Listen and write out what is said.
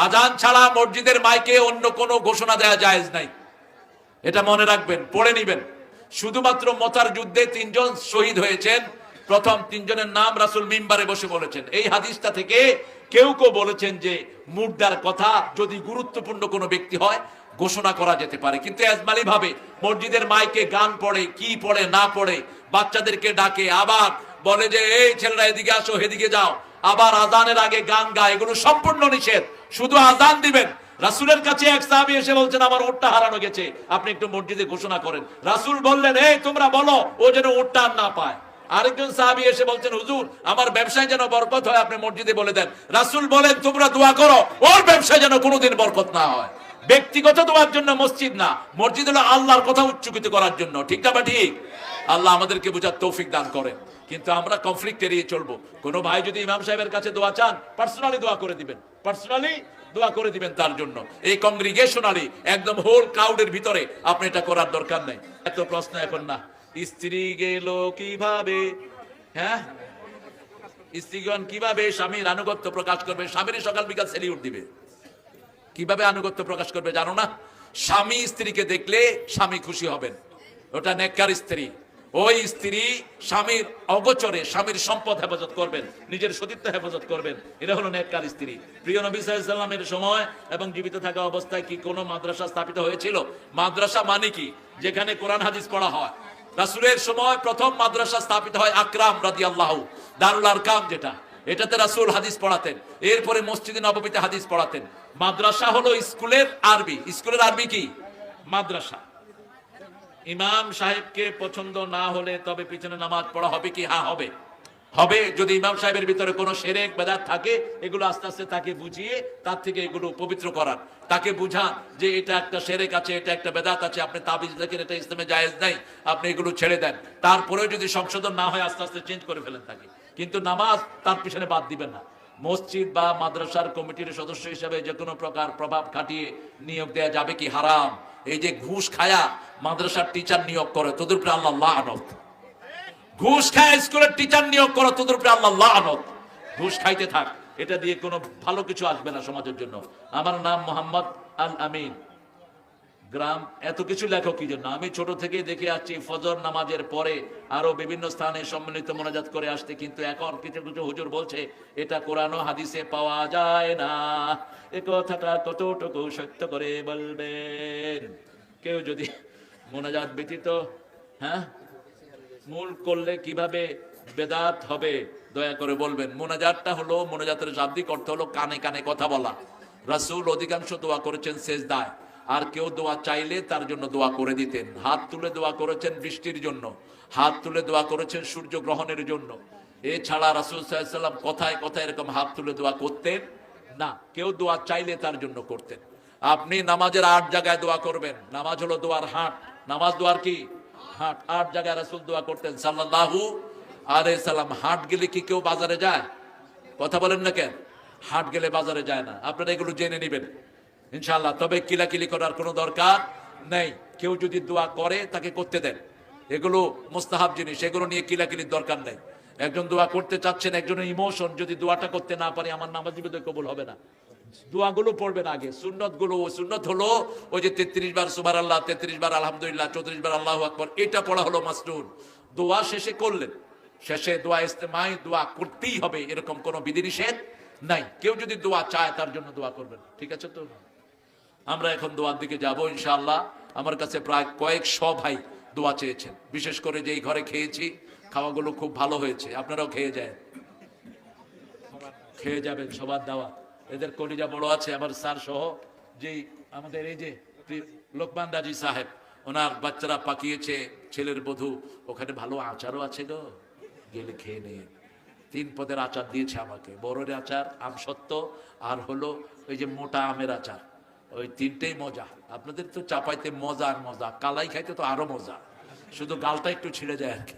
আজান ছাড়া মসজিদের মাইকে অন্য কোনো ঘোষণা দেওয়া জায়েজ নাই, এটা মনে রাখবেন, পড়ে নিবেন। শুধুমাত্র মতার যুদ্ধে 3 জন শহীদ হয়েছেন, প্রথম 3 জনের নাম রাসূল মিম্বারে বসে বলেছেন। এই হাদিসটা থেকে কেউ কেউ বলেছেন যে মুর্দার কথা যদি গুরুত্বপূর্ণ কোনো ব্যক্তি হয় ঘোষণা করা যেতে পারে, কিন্তু আজমালি ভাবে মসজিদের মাইকে গান পড়ে, কি পড়ে না পড়ে, বাচ্চাদেরকে ডাকে, আবার বলে যে এই ছেলেরা এদিকে আসো এদিকে যাও, আবার আজানের আগে গান গায়, এগুলো সম্পূর্ণ নিষেধ। শুধু আজান দিবেন। রাসূলের কাছে এক সাহাবী এসে বলছেন আমার উটটা হারানো গেছে, আপনি একটু মসজিদে ঘোষণা করেন। রাসূল বললেন এই তোমরা বলো ও যেন উটটা আর না পায়। আরেকজন সাহাবী এসে বলছেন হুজুর আমার ব্যবসায় যেন বরকত হয়, আপনি মসজিদে বলে দেন। রাসূল বলেন তোমরা দোয়া করো ওর ব্যবসায় যেন কোনোদিন বরকত না হয়। ব্যক্তিগত দোয়ার জন্য মসজিদ না, মসজিদ হলো আল্লাহর কথা উচ্চকিত করার জন্য, ঠিক না? ঠিক। আল্লাহ আমাদেরকে বোঝার তৌফিক দান করেন। কিন্তু আমরা কনফ্লিক্ট এড়িয়ে চলবো। কোনো ভাই যদি ইমাম সাহেবের কাছে দোয়া চান, পার্সোনালি দোয়া করে দিবেন, পার্সোনালি দোয়া করে দিবেন তার জন্য। এই কংগ্রিগেশনালি একদম হোল ক্রাউডের ভিতরে আপনি এটা করার দরকার নাই। এত প্রশ্ন এখন না, স্ত্রী গেল কিভাবে, হ্যাঁ স্ত্রীগণ কিভাবে স্বামীর আনুগত্য প্রকাশ করবে? স্বামীর সকাল বিকাল সেলিউট দিবে। কিভাবে আনুগত্য প্রকাশ করবে জানো না? স্বামী স্ত্রীকে দেখলে স্বামী খুশি হবেন, ওটা নেককার স্ত্রী। ওই স্ত্রী স্বামীর অগোচরে স্বামীর সম্পদ হেফাজত করবেন, নিজের সতীত্ব হেফাজত করবেন, এটা হলো নেককার স্ত্রী। প্রিয় নবী সাল্লাল্লাহু আলাইহি ওয়াসাল্লামের সময় এবং জীবিত থাকা অবস্থায় কি কোনো মাদ্রাসা স্থাপিত হয়েছিল? মাদ্রাসা মানে কি? যেখানে কোরআন হাদিস পড়া হয়। রাসূলের সময় প্রথম মাদ্রাসা স্থাপিত হয় আকরাম রাদিয়াল্লাহু, দারুল আরকাম যেটা, এটাতে রাসূল হাদিস পড়াতেন। এরপরে মসজিদে নববীতে হাদিস পড়াতেন। মাদ্রাসা হলো স্কুলের আরবি। স্কুলের আরবি কি? মাদ্রাসা। ইমাম সাহেবকে পছন্দ না হলে তবে পিছনে নামাজ পড়া হবে কি? হ্যাঁ হবে, হবে। যদি ইমাম সাহেবের ভিতরে কোনো শিরক বেদাত থাকে, এগুলো আস্তে আস্তে তাকে বুঝিয়ে তার থেকে এগুলো পবিত্র করার, তাকে বুঝান যে এটা একটা শিরক আছে, এটা একটা বেদাত আছে, আপনি তাবিজ দেখেন এটা ইসলামে জায়েজ নাই, আপনি এগুলো ছেড়ে দেন। তারপরেও যদি সংশোধন না হয় আস্তে আস্তে চেঞ্জ করে ফেলেন তাকে, কিন্তু নামাজ তার পিছনে বাদ দিবেন না। মসজিদ বা মাদ্রাসার কমিটির সদস্য হিসেবে যে কোনো প্রকার প্রভাব খাটিয়ে নিয়োগ দেওয়া যাবে কি? হারাম। এই যে ঘুষ খায়া মাদ্রাসার টিচার নিয়োগ করে, তোদের উপরে আল্লাহ লানত। ঘুষ খায় স্কুলের টিচার নিয়োগ করো, তোদের উপরে আল্লাহ লানত। ঘুষ খাইতে থাক, এটা দিয়ে কোনো ভালো কিছু আসবে না সমাজের জন্য। আমার নাম মোহাম্মদ আল আমিন, গ্রাম এত কিছু লেখো কি জন্য? আমি ছোট থেকে দেখে আসছি ফজর নামাজের পরে আরো বিভিন্ন স্থানে সম্মিলিত মোনাজাত করে আসতে, কিন্তু এখন কিছু কিছু হুজুর বলছে এটা কোরআন ও হাদিসে পাওয়া যায় না। এ কথাটা কতটুকু সত্য করে বলবেন? কেউ যদি মোনাজাত ব্যতীত হ্যাঁ মূল করলে কিভাবে বেদাত হবে দয়া করে বলবেন। মোনাজাতটা হলো, মোনাজাতের শাব্দিক অর্থ হলো কানে কানে কথা বলা। রাসূল অধিকাংশ দোয়া করেছেন সেজদায়, আর কেউ দোয়া চাইলে তার জন্য দোয়া করে দিতেন। হাত তুলে দোয়া করেছেন বৃষ্টির জন্য, হাত তুলে দোয়া করেছেন সূর্য গ্রহণের জন্য। এছাড়া রাসূল সাল্লাল্লাহু আলাইহি ওয়াসাল্লাম কথায় কথায় এরকম হাত তুলে দোয়া করতেন না, কেউ দোয়া চাইলে তার জন্য করতেন। আপনি নামাজের 8 জায়গায় দোয়া করবেন। নামাজ হলো দোয়ার হাট, নামাজ দোয়ার কি হাট। 8 জায়গায় রাসূল দোয়া করতেন সাল্লাল্লাহু আলাইহি সাল্লাম। হাট গেলে কি কেউ বাজারে যায়? কথা বলেন না কেন? হাট গেলে বাজারে যায় না। আপনারা এগুলো জেনে নেবেন ইনশাআল্লাহ। তবে কিলাকিলি করার কোনো দরকার নেই। কেউ যদি দোয়া করে তাকে করতে দেন, এগুলো মুস্তাহাব জিনিস, এগুলো নিয়ে কিলাকিলির দরকার নেই। একজন দোয়া করতে চাচ্ছেন, একজনের ইমোশন, যদি দোয়াটা করতে না পারে আমার নামাজ বোধহয় কবুল হবে না। দোয়াগুলো পড়বেন আগে, সুন্নত গুলো। সুন্নত হলো ওই যে 33 বার সুবহানাল্লাহ, 33 বার আলহামদুলিল্লাহ, 34 বার আল্লাহু আকবার, এটা পড়া হলো মাসনুন। দোয়া শেষে করলেন, শেষে দোয়া ইস্তেমাই দোয়া করতেই হবে, এরকম কোনো বিধিনিষেধ নাই। কেউ যদি দোয়া চায় তার জন্য দোয়া করবেন, ঠিক আছে? তো আমরা এখন দোয়ার দিকে যাব ইনশাআল্লাহ। আমার কাছে প্রায় কয়েকশো ভাই দোয়া চেয়েছেন, বিশেষ করে যেই ঘরে খেয়েছি খাওয়াগুলো খুব ভালো হয়েছে। আপনারাও খেয়ে যায়, খেয়ে যাবেন, সবার দাওয়া। এদের কলিজা বড় আছে, আমার স্যার সহ, যেই আমাদের এই যে লোকমান রাজি সাহেব, ওনার বাচ্চারা পাকিয়েছে, ছেলের বধূ, ওখানে ভালো আচারও আছে গো, গেলে খেয়ে নিয়ে। 3 পদের আচার দিয়েছে আমাকে, বড়ের আচার, আমসত্ত্ব, আর হলো ওই যে মোটা আমের আচার। ওই 3টেই মজা। আপনাদের তো চাপাইতে মজা আর মজা, কালাই খাইতে তো আরো মজা, শুধু গালটা একটু ছিঁড়ে যায় আর কি।